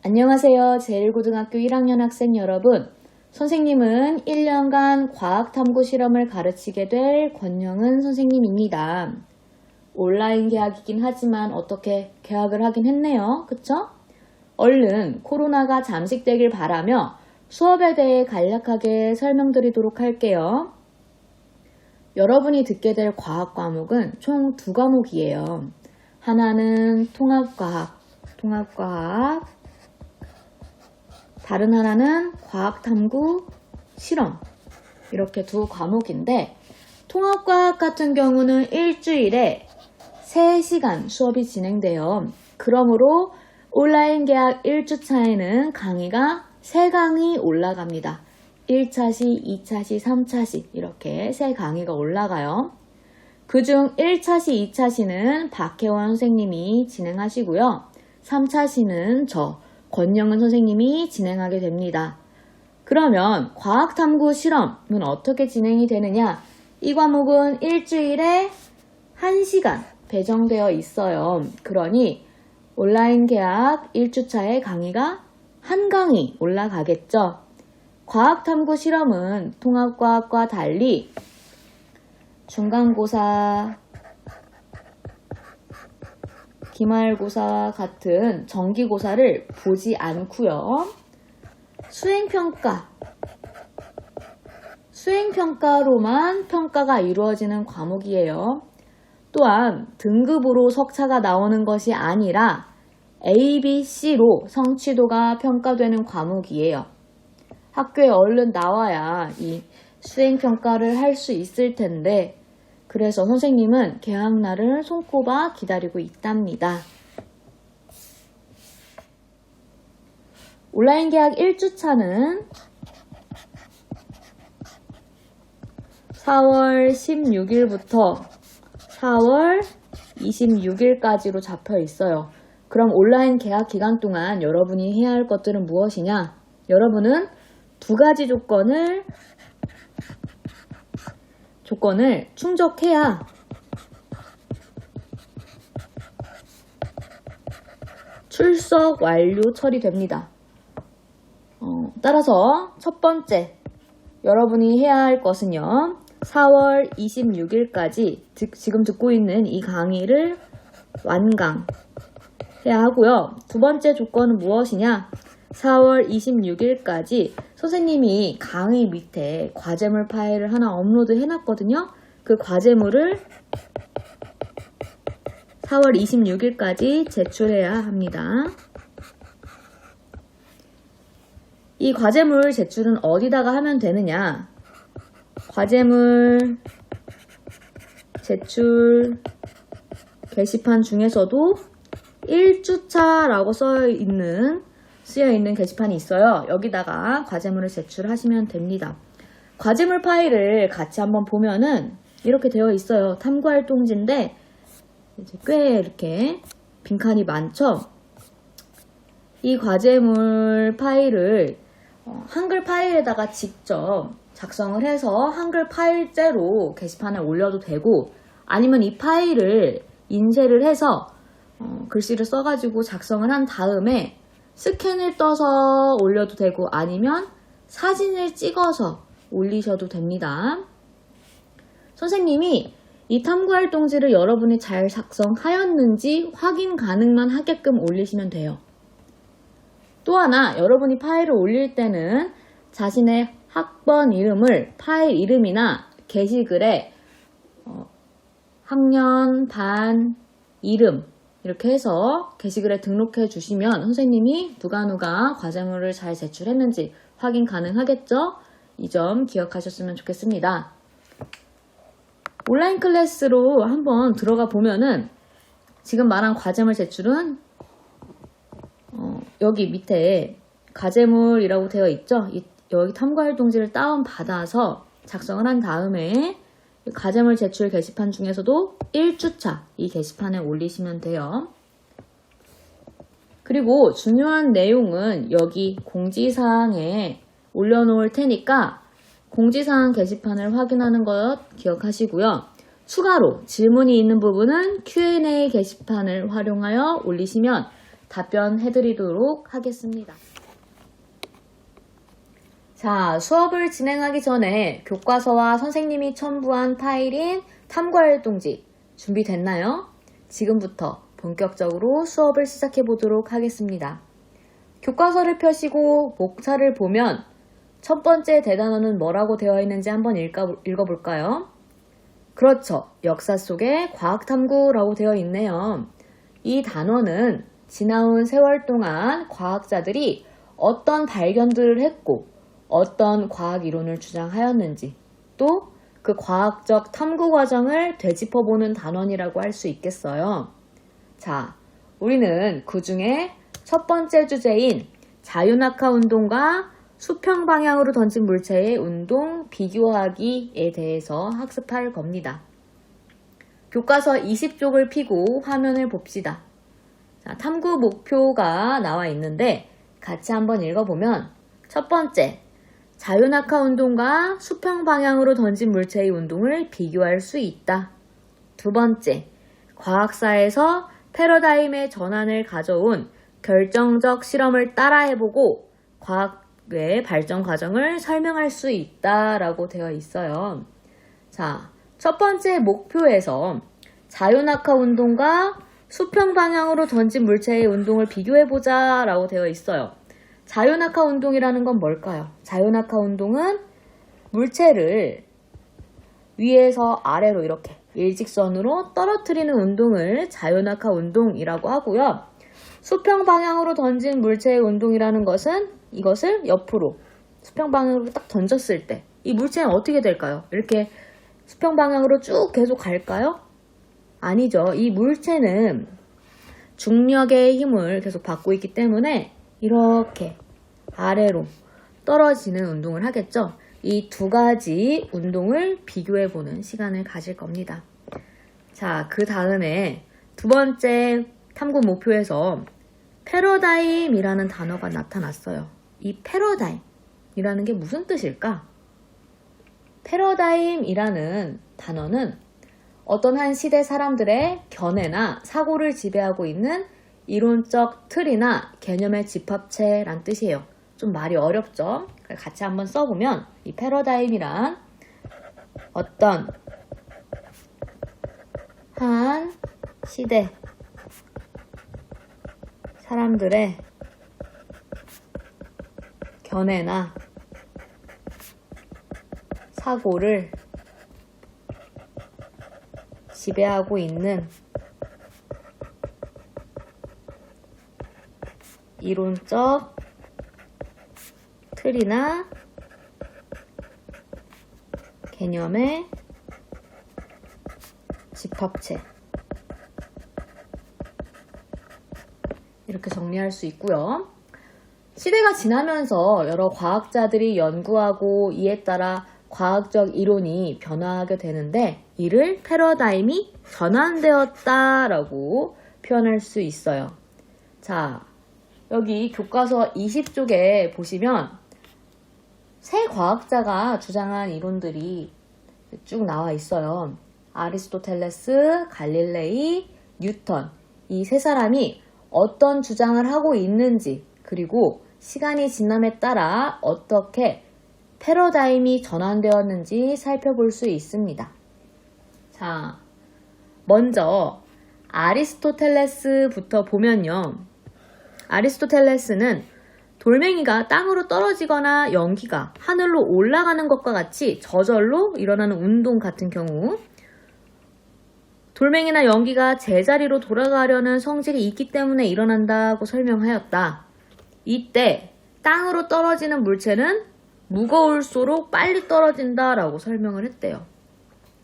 안녕하세요. 제1고등학교 1학년 학생 여러분. 선생님은 1년간 과학탐구 실험을 가르치게 될 권영은 선생님입니다. 온라인 개학이긴 하지만 어떻게 개학을 하긴 했네요. 그쵸? 얼른 코로나가 잠식되길 바라며 수업에 대해 간략하게 설명드리도록 할게요. 여러분이 듣게 될 과학 과목은 총 2과목이에요. 하나는 통합과학, 다른 하나는 과학탐구 실험, 이렇게 2과목인데 통합과학 같은 경우는 일주일에 3시간 수업이 진행돼요. 그러므로 온라인 개학 1주차에는 강의가 3강이 올라갑니다. 1차시, 2차시, 3차시 이렇게 3강의가 올라가요. 그중 1차시, 2차시는 박혜원 선생님이 진행하시고요. 3차시는 저 권영은 선생님이 진행하게 됩니다. 그러면 과학탐구 실험은 어떻게 진행이 되느냐? 이 과목은 일주일에 1시간 배정되어 있어요. 그러니 온라인 개학 1주차에 강의가 1강이 올라가겠죠. 과학탐구 실험은 통합과학과 달리 중간고사, 기말고사 같은 정기고사를 보지 않고요. 수행평가로만 평가가 이루어지는 과목이에요. 또한 등급으로 석차가 나오는 것이 아니라 A, B, C로 성취도가 평가되는 과목이에요. 학교에 얼른 나와야 이 수행평가를 할 수 있을 텐데 그래서 선생님은 개학날을 손꼽아 기다리고 있답니다. 온라인 개학 1주차는 4월 16일부터 4월 26일까지로 잡혀 있어요. 그럼 온라인 개학 기간 동안 여러분이 해야 할 것들은 무엇이냐? 여러분은 2가지 조건을 충족해야 출석 완료 처리됩니다. 따라서 첫 번째 여러분이 해야 할 것은요. 4월 26일까지 지금 듣고 있는 이 강의를 완강해야 하고요. 2번째 조건은 무엇이냐? 4월 26일까지 선생님이 강의 밑에 과제물 파일을 하나 업로드 해놨거든요. 그 과제물을 4월 26일까지 제출해야 합니다. 이 과제물 제출은 어디다가 하면 되느냐? 과제물 제출 게시판 중에서도 1주차라고 쓰여 있는 게시판이 있어요. 여기다가 과제물을 제출하시면 됩니다. 과제물 파일을 같이 한번 보면은 이렇게 되어 있어요. 탐구활동지인데 이제 꽤 이렇게 빈칸이 많죠. 이 과제물 파일을 한글 파일에다가 직접 작성을 해서 한글 파일째로 게시판에 올려도 되고 아니면 이 파일을 인쇄를 해서 글씨를 써가지고 작성을 한 다음에 스캔을 떠서 올려도 되고 아니면 사진을 찍어서 올리셔도 됩니다. 선생님이 이 탐구활동지를 여러분이 잘 작성하였는지 확인 가능만 하게끔 올리시면 돼요. 또 하나 여러분이 파일을 올릴 때는 자신의 학번 이름을 파일 이름이나 게시글에 학년, 반, 이름 이렇게 해서 게시글에 등록해 주시면 선생님이 누가 과제물을 잘 제출했는지 확인 가능하겠죠? 이 점 기억하셨으면 좋겠습니다. 온라인 클래스로 한번 들어가 보면은 지금 말한 과제물 제출은 여기 밑에 과제물이라고 되어 있죠? 여기 탐구활동지를 다운받아서 작성을 한 다음에 과제물 제출 게시판 중에서도 1주차 이 게시판에 올리시면 돼요. 그리고 중요한 내용은 여기 공지사항에 올려놓을 테니까 공지사항 게시판을 확인하는 것 기억하시고요. 추가로 질문이 있는 부분은 Q&A 게시판을 활용하여 올리시면 답변해드리도록 하겠습니다. 자, 수업을 진행하기 전에 교과서와 선생님이 첨부한 파일인 탐구활동지 준비됐나요? 지금부터 본격적으로 수업을 시작해 보도록 하겠습니다. 교과서를 펴시고 목차를 보면 첫 번째 대단어는 뭐라고 되어 있는지 한번 읽어볼까요? 그렇죠. 역사 속에 과학탐구라고 되어 있네요. 이 단어는 지나온 세월 동안 과학자들이 어떤 발견들을 했고 어떤 과학 이론을 주장하였는지 또 그 과학적 탐구 과정을 되짚어보는 단원이라고 할 수 있겠어요. 자, 우리는 그 중에 첫 번째 주제인 자유낙하 운동과 수평 방향으로 던진 물체의 운동 비교하기에 대해서 학습할 겁니다. 교과서 20쪽을 펴고 화면을 봅시다. 자, 탐구 목표가 나와 있는데 같이 한번 읽어보면 첫 번째, 자유낙하 운동과 수평 방향으로 던진 물체의 운동을 비교할 수 있다. 두 번째, 과학사에서 패러다임의 전환을 가져온 결정적 실험을 따라해보고 과학의 발전 과정을 설명할 수 있다라고 되어 있어요. 자, 첫 번째 목표에서 자유낙하 운동과 수평 방향으로 던진 물체의 운동을 비교해보자 라고 되어 있어요. 자유낙하 운동이라는 건 뭘까요? 자유낙하 운동은 물체를 위에서 아래로 이렇게 일직선으로 떨어뜨리는 운동을 자유낙하 운동이라고 하고요. 수평 방향으로 던진 물체의 운동이라는 것은 이것을 옆으로 수평 방향으로 딱 던졌을 때 이 물체는 어떻게 될까요? 이렇게 수평 방향으로 쭉 계속 갈까요? 아니죠. 이 물체는 중력의 힘을 계속 받고 있기 때문에 이렇게 아래로 떨어지는 운동을 하겠죠. 이 두 가지 운동을 비교해보는 시간을 가질 겁니다. 자, 그 다음에 두 번째 탐구 목표에서 패러다임이라는 단어가 나타났어요. 이 패러다임이라는 게 무슨 뜻일까? 패러다임이라는 단어는 어떤 한 시대 사람들의 견해나 사고를 지배하고 있는 이론적 틀이나 개념의 집합체란 뜻이에요. 좀 말이 어렵죠? 같이 한번 써보면 이 패러다임이란 어떤 한 시대 사람들의 견해나 사고를 지배하고 있는 이론적 틀이나 개념의 집합체 이렇게 정리할 수 있고요. 시대가 지나면서 여러 과학자들이 연구하고 이에 따라 과학적 이론이 변화하게 되는데 이를 패러다임이 전환되었다라고 표현할 수 있어요. 자, 여기 교과서 20쪽에 보시면 세 과학자가 주장한 이론들이 쭉 나와 있어요. 아리스토텔레스, 갈릴레이, 뉴턴 이 세 사람이 어떤 주장을 하고 있는지 그리고 시간이 지남에 따라 어떻게 패러다임이 전환되었는지 살펴볼 수 있습니다. 자, 먼저 아리스토텔레스부터 보면요. 아리스토텔레스는 돌멩이가 땅으로 떨어지거나 연기가 하늘로 올라가는 것과 같이 저절로 일어나는 운동 같은 경우 돌멩이나 연기가 제자리로 돌아가려는 성질이 있기 때문에 일어난다고 설명하였다. 이때 땅으로 떨어지는 물체는 무거울수록 빨리 떨어진다라고 설명을 했대요.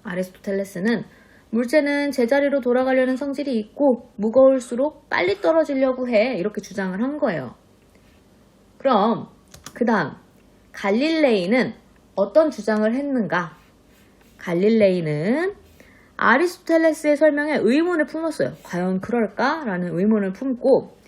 아리스토텔레스는 물체는 제자리로 돌아가려는 성질이 있고 무거울수록 빨리 떨어지려고 해 이렇게 주장을 한 거예요. 그럼 그 다음 갈릴레이는 어떤 주장을 했는가? 갈릴레이는 아리스토텔레스의 설명에 의문을 품었어요. 과연 그럴까? 라는 의문을 품고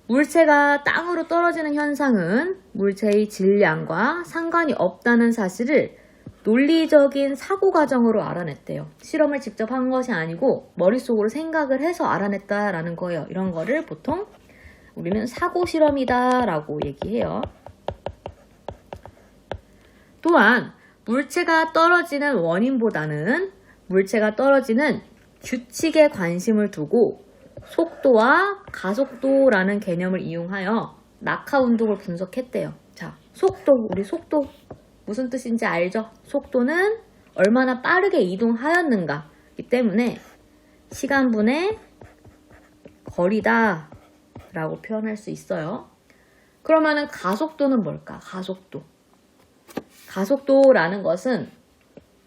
물체가 땅으로 떨어지는 현상은 물체의 질량과 상관이 없다는 사실을 논리적인 사고 과정으로 알아냈대요. 실험을 직접 한 것이 아니고 머릿속으로 생각을 해서 알아냈다라는 거예요. 이런 거를 보통 우리는 사고 실험이다 라고 얘기해요. 또한 물체가 떨어지는 원인보다는 물체가 떨어지는 규칙에 관심을 두고 속도와 가속도라는 개념을 이용하여 낙하 운동을 분석했대요. 자, 속도, 우리 속도 무슨 뜻인지 알죠? 속도는 얼마나 빠르게 이동하였는가이기 때문에 시간분의 거리다 라고 표현할 수 있어요. 그러면은 가속도는 뭘까? 가속도. 가속도라는 것은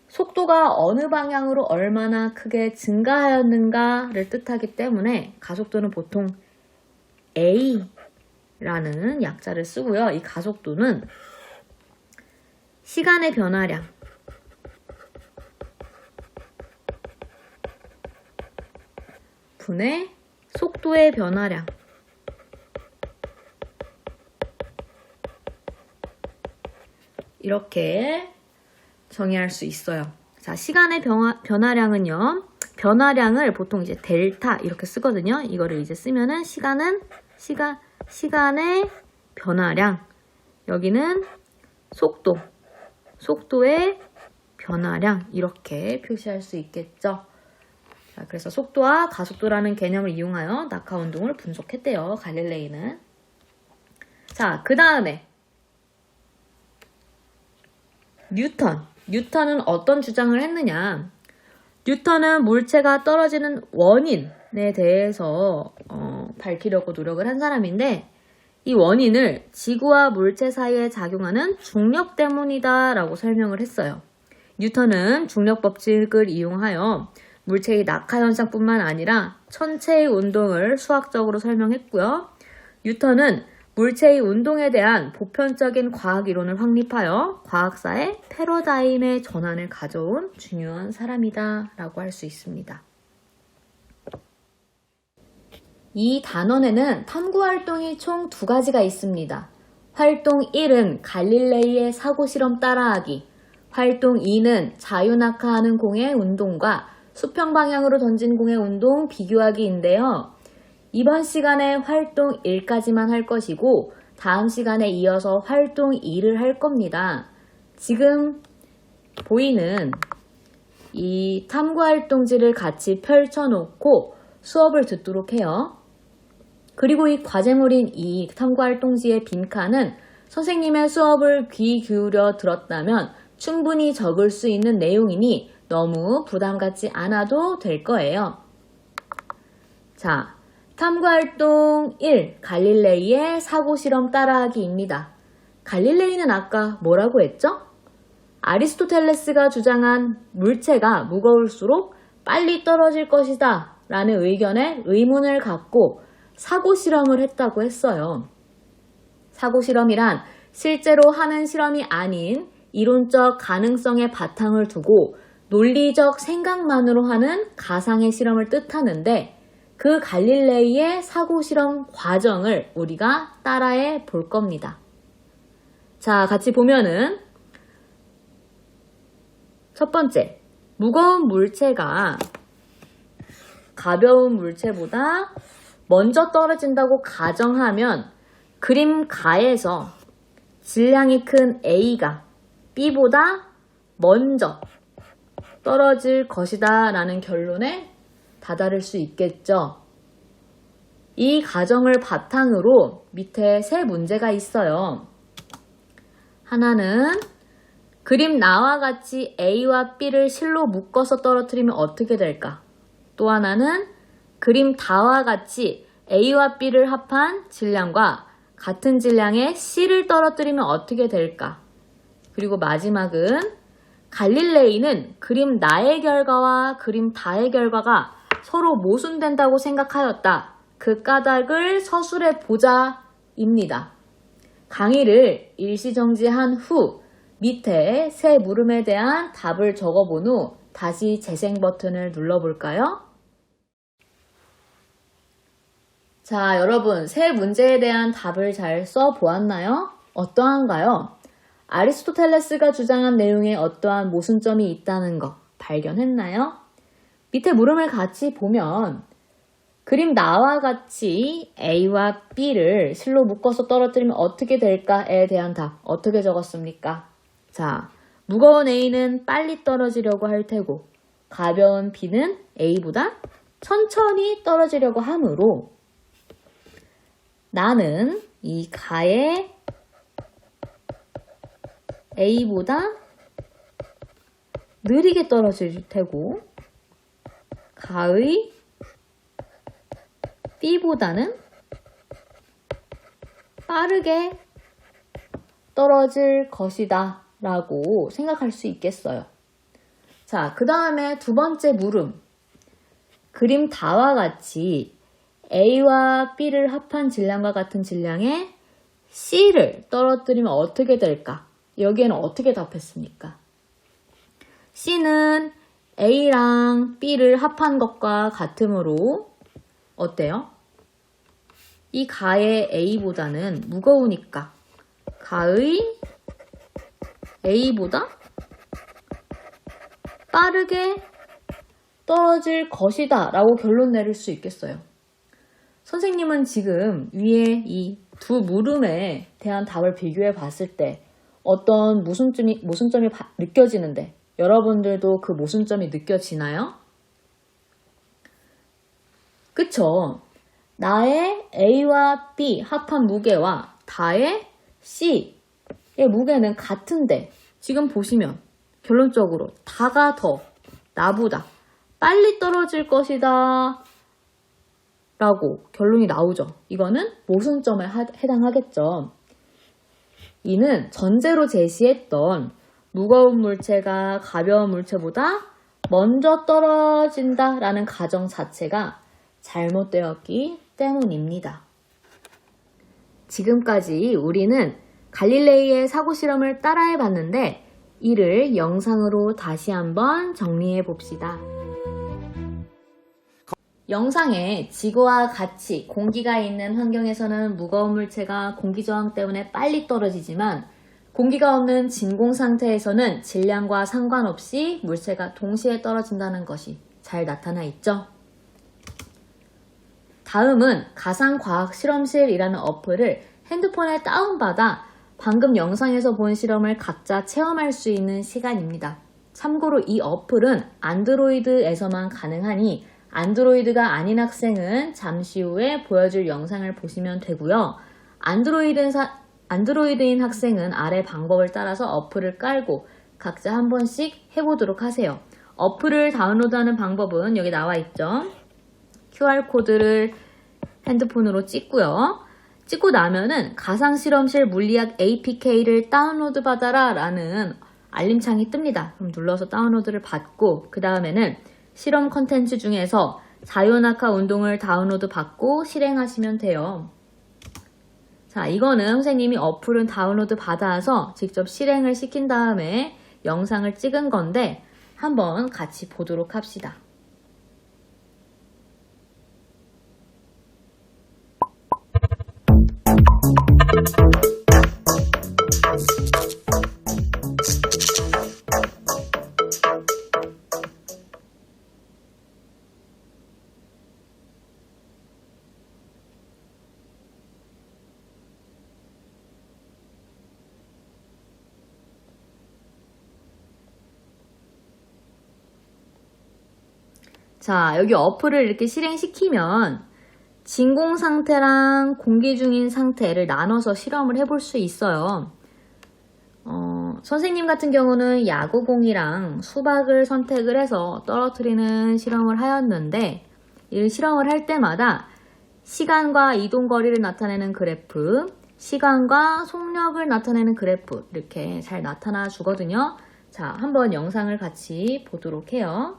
속도가 어느 방향으로 얼마나 크게 증가하였는가를 뜻하기 때문에 가속도는 보통 A라는 약자를 쓰고요. 이 가속도는 시간의 변화량 분의 속도의 변화량 이렇게 정의할 수 있어요. 자, 시간의 변화량은요. 변화량을 보통 이제 델타 이렇게 쓰거든요. 이거를 이제 쓰면은 시간의 변화량. 여기는 속도의 변화량 이렇게 표시할 수 있겠죠. 자, 그래서 속도와 가속도라는 개념을 이용하여 낙하 운동을 분석했대요. 갈릴레이는. 자, 그 다음에 뉴턴은 어떤 주장을 했느냐? 뉴턴은 물체가 떨어지는 원인에 대해서 밝히려고 노력을 한 사람인데 이 원인을 지구와 물체 사이에 작용하는 중력 때문이다 라고 설명을 했어요. 뉴턴은 중력 법칙을 이용하여 물체의 낙하 현상뿐만 아니라 천체의 운동을 수학적으로 설명했고요. 뉴턴은 물체의 운동에 대한 보편적인 과학 이론을 확립하여 과학사의 패러다임의 전환을 가져온 중요한 사람이다 라고 할 수 있습니다. 이 단원에는 탐구 활동이 총 2가지가 있습니다. 활동 1은 갈릴레이의 사고 실험 따라하기, 활동 2는 자유낙하하는 공의 운동과 수평 방향으로 던진 공의 운동 비교하기인데요. 이번 시간에 활동 1까지만 할 것이고 다음 시간에 이어서 활동 2를 할 겁니다. 지금 보이는 이 탐구활동지를 같이 펼쳐놓고 수업을 듣도록 해요. 그리고 이 과제물인 이 탐구활동지의 빈칸은 선생님의 수업을 귀 기울여 들었다면 충분히 적을 수 있는 내용이니 너무 부담 갖지 않아도 될 거예요. 자, 탐구활동 1, 갈릴레이의 사고실험 따라하기입니다. 갈릴레이는 아까 뭐라고 했죠? 아리스토텔레스가 주장한 물체가 무거울수록 빨리 떨어질 것이다 라는 의견에 의문을 갖고 사고실험을 했다고 했어요. 사고실험이란 실제로 하는 실험이 아닌 이론적 가능성의 바탕을 두고 논리적 생각만으로 하는 가상의 실험을 뜻하는데 그 갈릴레이의 사고실험 과정을 우리가 따라해 볼 겁니다. 자, 같이 보면은 첫 번째, 무거운 물체가 가벼운 물체보다 먼저 떨어진다고 가정하면 그림 가에서 질량이 큰 A가 B보다 먼저 떨어질 것이다 라는 결론에 다다를 수 있겠죠. 이 가정을 바탕으로 밑에 3 문제가 있어요. 하나는 그림 나와 같이 A와 B를 실로 묶어서 떨어뜨리면 어떻게 될까? 또 하나는 그림 다와 같이 A와 B를 합한 질량과 같은 질량의 C를 떨어뜨리면 어떻게 될까? 그리고 마지막은 갈릴레이는 그림 나의 결과와 그림 다의 결과가 서로 모순된다고 생각하였다. 그 까닭을 서술해 보자입니다. 강의를 일시정지한 후 밑에 3 물음에 대한 답을 적어본 후 다시 재생 버튼을 눌러볼까요? 자, 여러분 3 문제에 대한 답을 잘 써보았나요? 어떠한가요? 아리스토텔레스가 주장한 내용에 어떠한 모순점이 있다는 거 발견했나요? 밑에 물음을 같이 보면 그림 나와 같이 A와 B를 실로 묶어서 떨어뜨리면 어떻게 될까에 대한 답 어떻게 적었습니까? 자, 무거운 A는 빨리 떨어지려고 할 테고 가벼운 B는 A보다 천천히 떨어지려고 하므로 나는 이 가의 A보다 느리게 떨어질 테고 가의 B보다는 빠르게 떨어질 것이다 라고 생각할 수 있겠어요. 자, 그 다음에 두 번째 물음. 그림 다와 같이 A와 B를 합한 질량과 같은 질량의 C를 떨어뜨리면 어떻게 될까? 여기에는 어떻게 답했습니까? C는 A랑 B를 합한 것과 같으므로 어때요? 이 가의 A보다는 무거우니까 가의 A보다 빠르게 떨어질 것이다 라고 결론 내릴 수 있겠어요. 선생님은 지금 위에 이 두 물음에 대한 답을 비교해 봤을 때 어떤 모순점이 느껴지는데 여러분들도 그 모순점이 느껴지나요? 그쵸? 나의 A와 B 합한 무게와 다의 C의 무게는 같은데 지금 보시면 결론적으로 다가 더 나보다 빨리 떨어질 것이다 라고 결론이 나오죠. 이거는 모순점에 해당하겠죠. 이는 전제로 제시했던 무거운 물체가 가벼운 물체보다 먼저 떨어진다 라는 가정 자체가 잘못되었기 때문입니다. 지금까지 우리는 갈릴레이의 사고 실험을 따라해 봤는데 이를 영상으로 다시 한번 정리해 봅시다. 영상에 지구와 같이 공기가 있는 환경에서는 무거운 물체가 공기 저항 때문에 빨리 떨어지지만 공기가 없는 진공 상태에서는 질량과 상관없이 물체가 동시에 떨어진다는 것이 잘 나타나 있죠. 다음은 가상과학실험실이라는 어플을 핸드폰에 다운받아 방금 영상에서 본 실험을 각자 체험할 수 있는 시간입니다. 참고로 이 어플은 안드로이드에서만 가능하니 안드로이드가 아닌 학생은 잠시 후에 보여줄 영상을 보시면 되고요. 안드로이드인 학생은 아래 방법을 따라서 어플을 깔고 각자 한 번씩 해보도록 하세요. 어플을 다운로드하는 방법은 여기 나와 있죠. QR코드를 핸드폰으로 찍고요. 찍고 나면은 가상실험실 물리학 APK를 다운로드 받아라 라는 알림창이 뜹니다. 그럼 눌러서 다운로드를 받고 그 다음에는 실험 컨텐츠 중에서 자유낙하 운동을 다운로드 받고 실행하시면 돼요. 자, 이거는 선생님이 어플은 다운로드 받아서 직접 실행을 시킨 다음에 영상을 찍은 건데 한번 같이 보도록 합시다. 자, 여기 어플을 이렇게 실행시키면 진공 상태랑 공기 중인 상태를 나눠서 실험을 해볼 수 있어요. 선생님 같은 경우는 야구공이랑 수박을 선택을 해서 떨어뜨리는 실험을 하였는데 이 실험을 할 때마다 시간과 이동거리를 나타내는 그래프, 시간과 속력을 나타내는 그래프 이렇게 잘 나타나 주거든요. 자, 한번 영상을 같이 보도록 해요.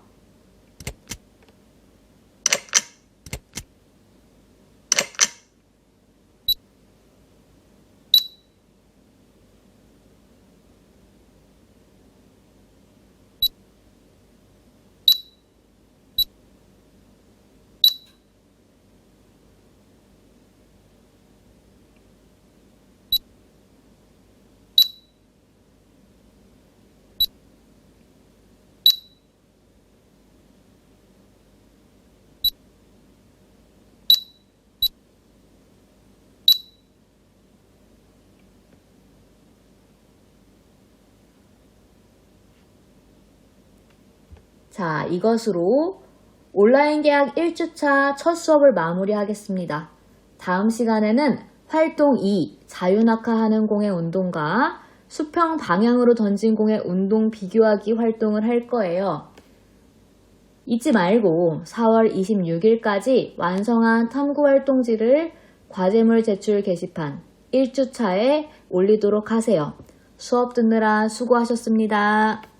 자, 이것으로 온라인 계약 1주차 첫 수업을 마무리하겠습니다. 다음 시간에는 활동 2, 자유낙하하는 공의 운동과 수평 방향으로 던진 공의 운동 비교하기 활동을 할 거예요. 잊지 말고 4월 26일까지 완성한 탐구활동지를 과제물 제출 게시판 1주차에 올리도록 하세요. 수업 듣느라 수고하셨습니다.